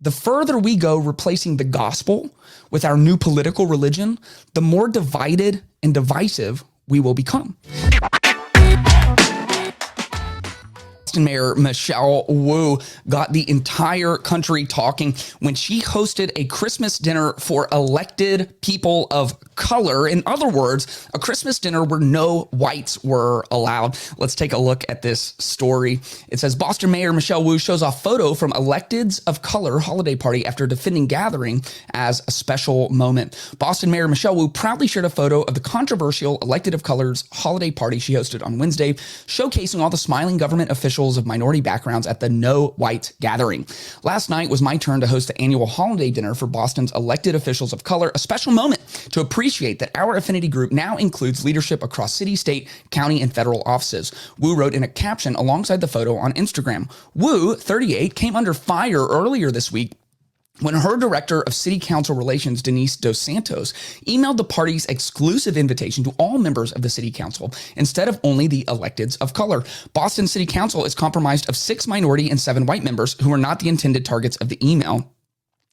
The further we go replacing the gospel with our new political religion, the more divided and divisive we will become. Boston Mayor Michelle Wu got the entire country talking when she hosted a Christmas dinner for elected people of color. In other words, a Christmas dinner where no whites were allowed. Let's take a look at this story. It says Boston Mayor Michelle Wu shows off photo from electeds of color holiday party after defending gathering as a special moment. Boston Mayor Michelle Wu proudly shared a photo of the controversial elected of color's holiday party she hosted on Wednesday, showcasing all the smiling government officials of minority backgrounds at the No White gathering. Last night was my turn to host the annual holiday dinner for Boston's elected officials of color, a special moment to appreciate that our affinity group now includes leadership across city, state, county, and federal offices. Wu wrote in a caption alongside the photo on Instagram. Wu, 38, came under fire earlier this week when her director of city council relations, Denise Dos Santos, emailed the party's exclusive invitation to all members of the city council instead of only the electeds of color. Boston City Council is comprised of 6 minority and 7 white members who are not the intended targets of the email.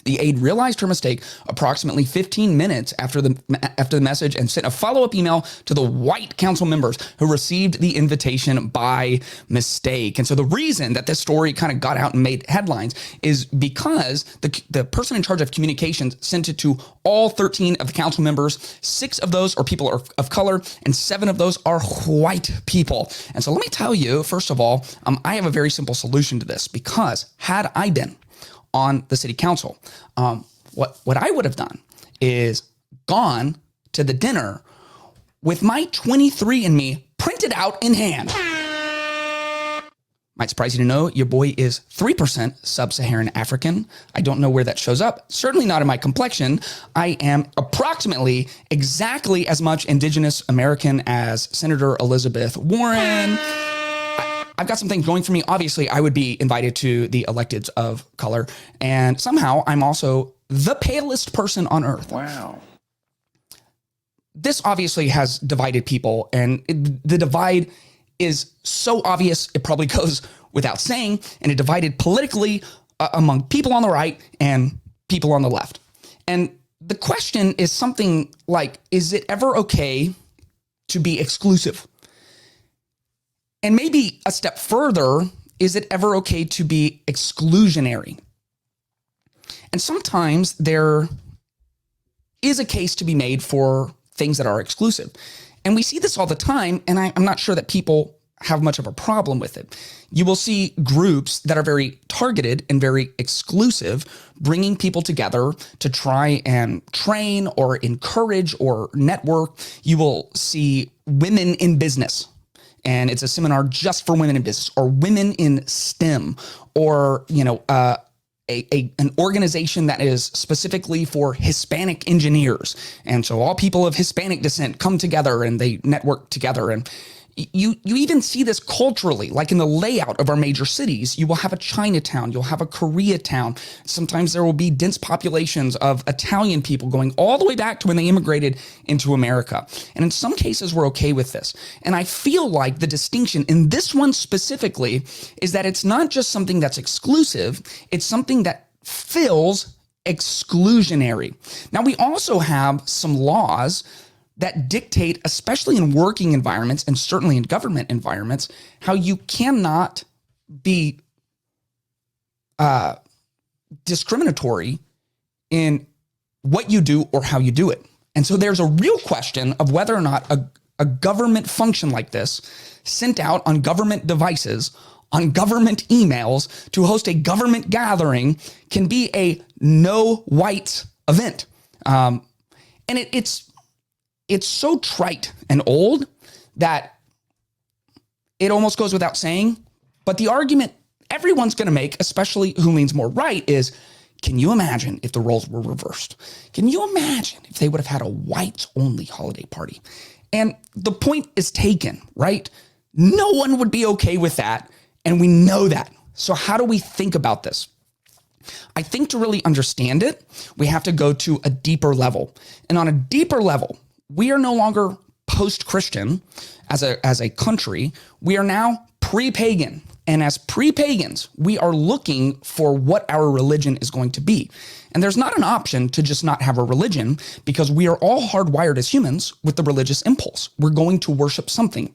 The aide realized her mistake approximately 15 minutes after the message and sent a follow-up email to the white council members who received the invitation by mistake. And so the reason that this story kind of got out and made headlines is because the person in charge of communications sent it to all 13 of the council members. 6 of those are people of color and 7 of those are white people. And so let me tell you, first of all, I have a very simple solution to this, because had I been on the city council, what I would have done is gone to the dinner with my 23andMe printed out in hand. Might surprise you to know your boy is 3% sub-Saharan African. I don't know where that shows up. Certainly not in my complexion. I am approximately exactly as much indigenous American as Senator Elizabeth Warren. I've got some things going for me. Obviously, I would be invited to the electeds of color. And somehow I'm also the palest person on earth. Wow. This obviously has divided people, and the divide is so obvious it probably goes without saying, and it divided politically among people on the right and people on the left. And the question is something like, is it ever okay to be exclusive? And maybe a step further, is it ever okay to be exclusionary? And sometimes there is a case to be made for things that are exclusive. And we see this all the time, and I'm not sure that people have much of a problem with it. You will see groups that are very targeted and very exclusive, bringing people together to try and train or encourage or network. You will see women in business, and it's a seminar just for women in business, or women in STEM, or an organization that is specifically for Hispanic engineers. And so all people of Hispanic descent come together and they network together. And you even see this culturally, like in the layout of our major cities. You will have a Chinatown, you'll have a Koreatown. Sometimes there will be dense populations of Italian people going all the way back to when they immigrated into America. And in some cases, we're okay with this. And I feel like the distinction in this one specifically is that it's not just something that's exclusive, it's something that feels exclusionary. Now, we also have some laws that dictate, especially in working environments and certainly in government environments, how you cannot be discriminatory in what you do or how you do it. And so there's a real question of whether or not a government function like this, sent out on government devices, on government emails to host a government gathering, can be a no whites event. And it's so trite and old that it almost goes without saying. But the argument everyone's going to make, especially who leans more right, is, can you imagine if the roles were reversed? Can you imagine if they would have had a whites-only holiday party? And the point is taken, right? No one would be okay with that, and we know that. So how do we think about this? I think to really understand it, we have to go to a deeper level. And on a deeper level, we are no longer post-Christian as a country. We are now pre-pagan. And as pre-pagans, we are looking for what our religion is going to be. And there's not an option to just not have a religion, because we are all hardwired as humans with the religious impulse. We're going to worship something.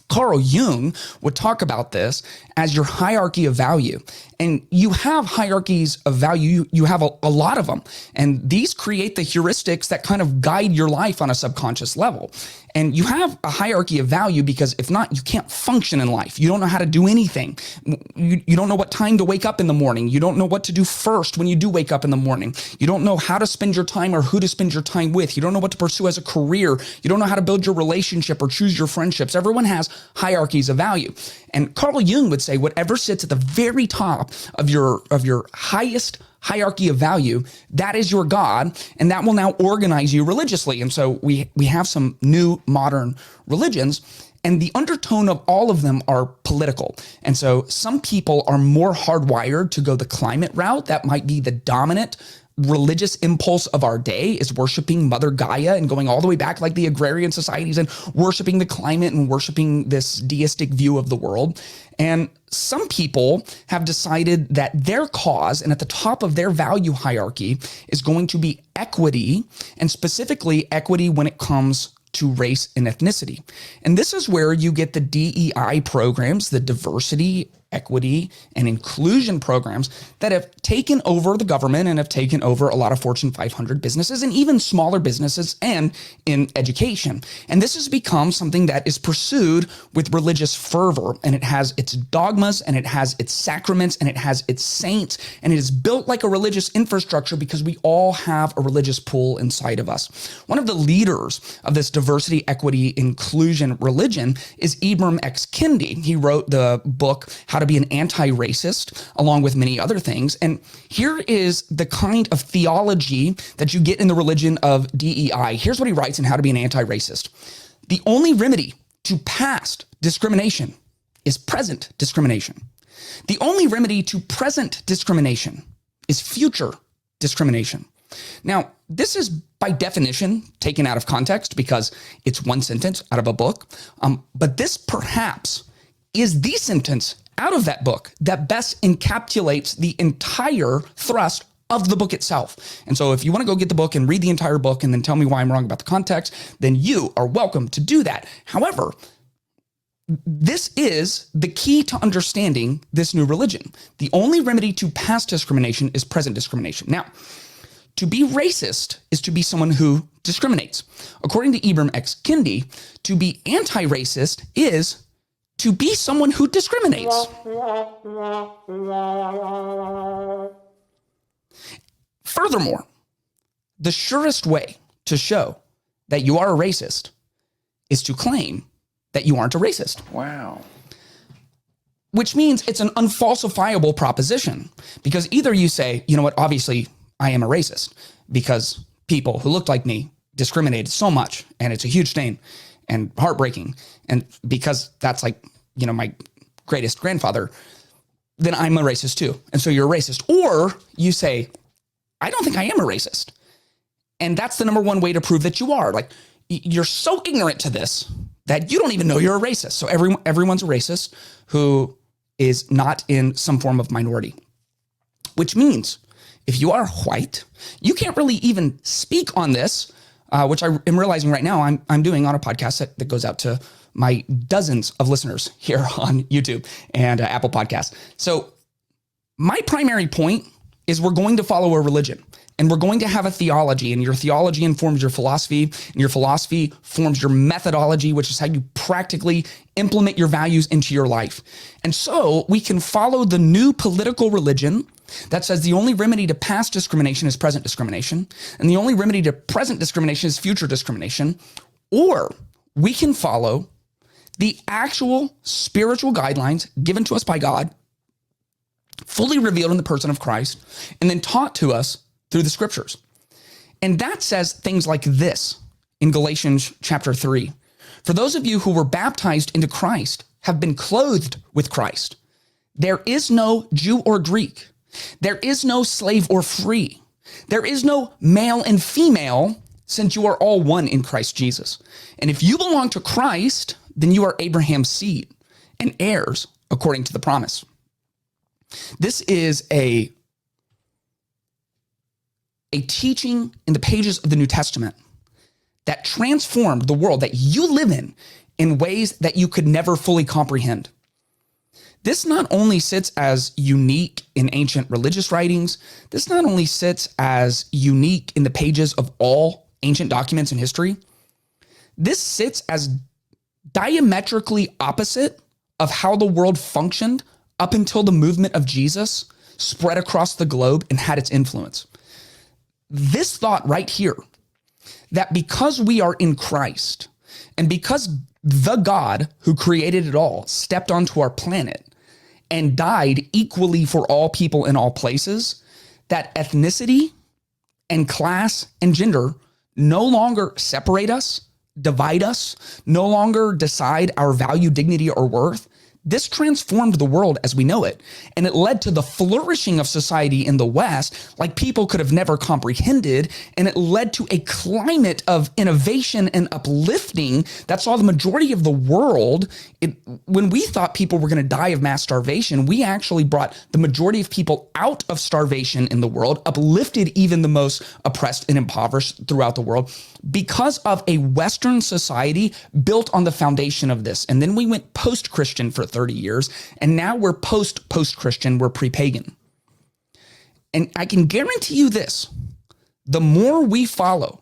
Carl Jung would talk about this as your hierarchy of value. And you have hierarchies of value. You have a lot of them. And these create the heuristics that kind of guide your life on a subconscious level. And you have a hierarchy of value because if not, you can't function in life. You don't know how to do anything. You don't know what time to wake up in the morning. You don't know what to do first when you do wake up in the morning. You don't know how to spend your time or who to spend your time with. You don't know what to pursue as a career. You don't know how to build your relationship or choose your friendships. Everyone has hierarchies of value. And Carl Jung would say whatever sits at the very top of your highest hierarchy of value, that is your God, and that will now organize you religiously. And so we have some new modern religions, and the undertone of all of them are political. And so some people are more hardwired to go the climate route. That might be the dominant religious impulse of our day, is worshiping Mother Gaia and going all the way back like the agrarian societies and worshiping the climate and worshiping this deistic view of the world. And some people have decided that their cause and at the top of their value hierarchy is going to be equity, and specifically equity when it comes to race and ethnicity. And this is where you get the DEI programs, the diversity, equity, and inclusion programs that have taken over the government and have taken over a lot of Fortune 500 businesses and even smaller businesses and in education. And this has become something that is pursued with religious fervor, and it has its dogmas and it has its sacraments and it has its saints, and it is built like a religious infrastructure because we all have a religious pool inside of us. One of the leaders of this diversity, equity, inclusion religion is Ibram X. Kendi. He wrote the book, How to be an Anti-Racist, along with many other things. And here is the kind of theology that you get in the religion of DEI. Here's what he writes in How to be an Anti-Racist. The only remedy to past discrimination is present discrimination. The only remedy to present discrimination is future discrimination. Now, this is by definition taken out of context because it's one sentence out of a book. But this perhaps is the sentence out of that book that best encapsulates the entire thrust of the book itself. And so if you want to go get the book and read the entire book and then tell me why I'm wrong about the context, then you are welcome to do that. However, this is the key to understanding this new religion. The only remedy to past discrimination is present discrimination. Now, to be racist is to be someone who discriminates. According to Ibram X. Kendi, to be anti-racist is to be someone who discriminates. Furthermore, the surest way to show that you are a racist is to claim that you aren't a racist. Wow. Which means it's an unfalsifiable proposition, because either you say, you know what, obviously I am a racist because people who looked like me discriminated so much and it's a huge stain and heartbreaking. And because that's like, you know, my greatest grandfather, then I'm a racist too. And so you're a racist. Or you say, I don't think I am a racist. And that's the number one way to prove that you are. Like, you're so ignorant to this that you don't even know you're a racist. So everyone's a racist who is not in some form of minority, which means if you are white, you can't really even speak on this, which I am realizing right now I'm doing on a podcast that goes out to my dozens of listeners here on YouTube and Apple Podcasts. So my primary point is we're going to follow a religion, and we're going to have a theology, and your theology informs your philosophy, and your philosophy forms your methodology, which is how you practically implement your values into your life. And so we can follow the new political religion that says the only remedy to past discrimination is present discrimination, and the only remedy to present discrimination is future discrimination, or we can follow the actual spiritual guidelines given to us by God, fully revealed in the person of Christ, and then taught to us through the scriptures. And that says things like this in Galatians chapter 3. For those of you who were baptized into Christ have been clothed with Christ. There is no Jew or Greek. There is no slave or free. There is no male and female, since you are all one in Christ Jesus. And if you belong to Christ, then you are Abraham's seed and heirs according to the promise. This is a teaching in the pages of the New Testament that transformed the world that you live in ways that you could never fully comprehend. This not only sits as unique in ancient religious writings, this not only sits as unique in the pages of all ancient documents in history, this sits as diametrically opposite of how the world functioned up until the movement of Jesus spread across the globe and had its influence. This thought right here, that because we are in Christ and because the God who created it all stepped onto our planet and died equally for all people in all places, that ethnicity and class and gender no longer separate us, divide us, no longer decide our value, dignity, or worth. This transformed the world as we know it, and it led to the flourishing of society in the West like people could have never comprehended, and it led to a climate of innovation and uplifting that saw the majority of the world. When we thought people were going to die of mass starvation, we actually brought the majority of people out of starvation in the world, uplifted even the most oppressed and impoverished throughout the world because of a Western society built on the foundation of this. And then we went post-Christian for 30 years, and now we're post-Christian, we're pre-pagan. And I can guarantee you this, the more we follow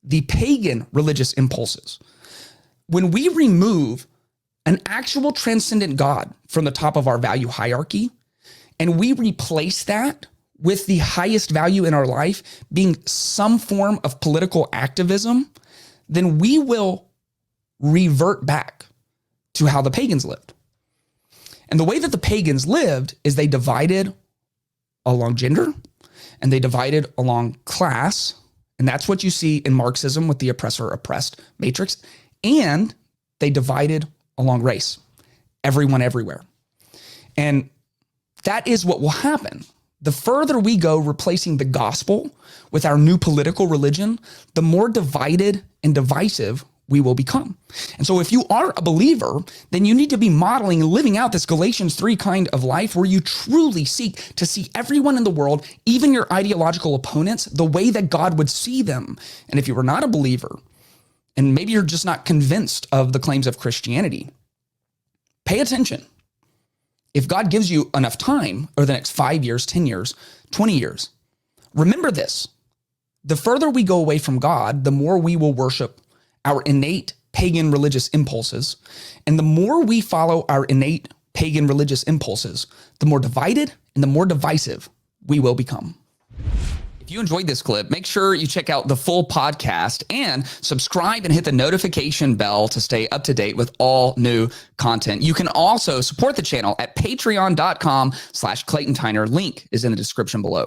the pagan religious impulses, when we remove an actual transcendent God from the top of our value hierarchy, and we replace that with the highest value in our life being some form of political activism, then we will revert back to how the pagans lived. And the way that the pagans lived is they divided along gender and they divided along class. And that's what you see in Marxism with the oppressor-oppressed matrix. And they divided along race, everyone everywhere. And that is what will happen. The further we go replacing the gospel with our new political religion, the more divided and divisive we will become. And so if you are a believer, then you need to be modeling and living out this Galatians 3 kind of life where you truly seek to see everyone in the world, even your ideological opponents, the way that God would see them. And if you are not a believer, and maybe you're just not convinced of the claims of Christianity, pay attention. If God gives you enough time over the next 5 years, 10 years, 20 years, remember this. The further we go away from God, the more we will worship our innate pagan religious impulses. And the more we follow our innate pagan religious impulses, the more divided and the more divisive we will become. If you enjoyed this clip, make sure you check out the full podcast and subscribe and hit the notification bell to stay up to date with all new content. You can also support the channel at patreon.com/Clayton Tyner. Link is in the description below.